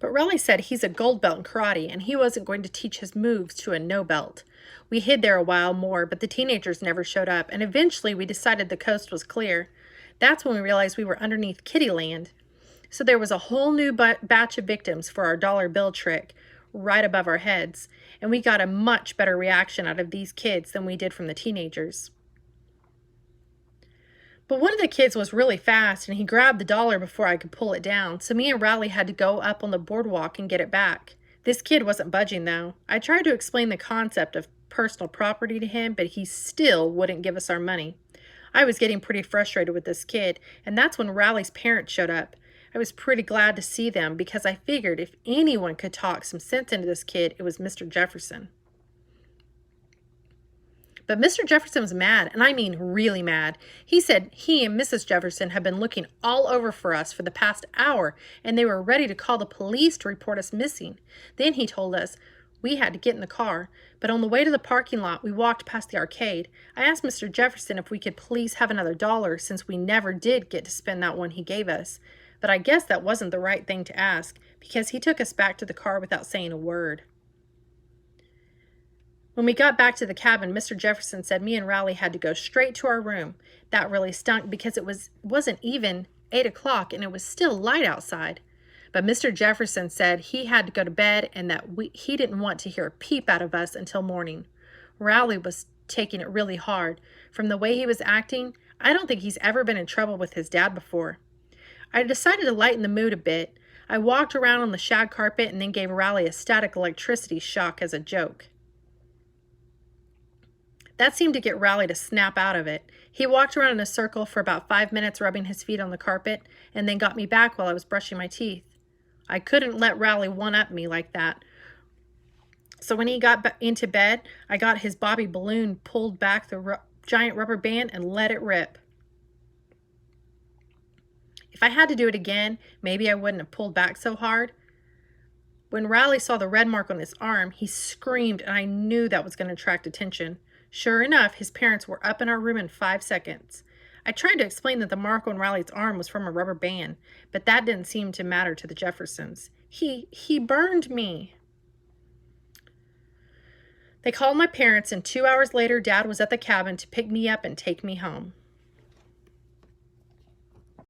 But Raleigh said he's a gold belt in karate and he wasn't going to teach his moves to a no belt. We hid there a while more, but the teenagers never showed up, and eventually we decided the coast was clear. That's when we realized we were underneath Kittyland. So there was a whole new batch of victims for our dollar bill trick right above our heads, and we got a much better reaction out of these kids than we did from the teenagers. But one of the kids was really fast, and he grabbed the dollar before I could pull it down, so me and Riley had to go up on the boardwalk and get it back. This kid wasn't budging, though. I tried to explain the concept of personal property to him, but he still wouldn't give us our money. I was getting pretty frustrated with this kid, and that's when Riley's parents showed up. I was pretty glad to see them because I figured if anyone could talk some sense into this kid, it was Mr. Jefferson. But Mr. Jefferson was mad, and I mean really mad. He said he and Mrs. Jefferson had been looking all over for us for the past hour, and they were ready to call the police to report us missing. Then he told us we had to get in the car, but on the way to the parking lot, we walked past the arcade. I asked Mr. Jefferson if we could please have another dollar since we never did get to spend that one he gave us. But I guess that wasn't the right thing to ask because he took us back to the car without saying a word. When we got back to the cabin, Mr. Jefferson said me and Riley had to go straight to our room. That really stunk because it wasn't even 8 o'clock and it was still light outside. But Mr. Jefferson said he had to go to bed and that he didn't want to hear a peep out of us until morning. Riley was taking it really hard. From the way he was acting, I don't think he's ever been in trouble with his dad before. I decided to lighten the mood a bit. I walked around on the shag carpet and then gave Riley a static electricity shock as a joke. That seemed to get Riley to snap out of it. He walked around in a circle for about 5 minutes, rubbing his feet on the carpet, and then got me back while I was brushing my teeth. I couldn't let Riley one-up me like that. So when he got into bed, I got his Bobby balloon, pulled back the giant rubber band, and let it rip. If I had to do it again, maybe I wouldn't have pulled back so hard. When Riley saw the red mark on his arm, he screamed, and I knew that was going to attract attention. Sure enough, his parents were up in our room in 5 seconds. I tried to explain that the mark on Riley's arm was from a rubber band, but that didn't seem to matter to the Jeffersons. He burned me. They called my parents, and 2 hours later, Dad was at the cabin to pick me up and take me home.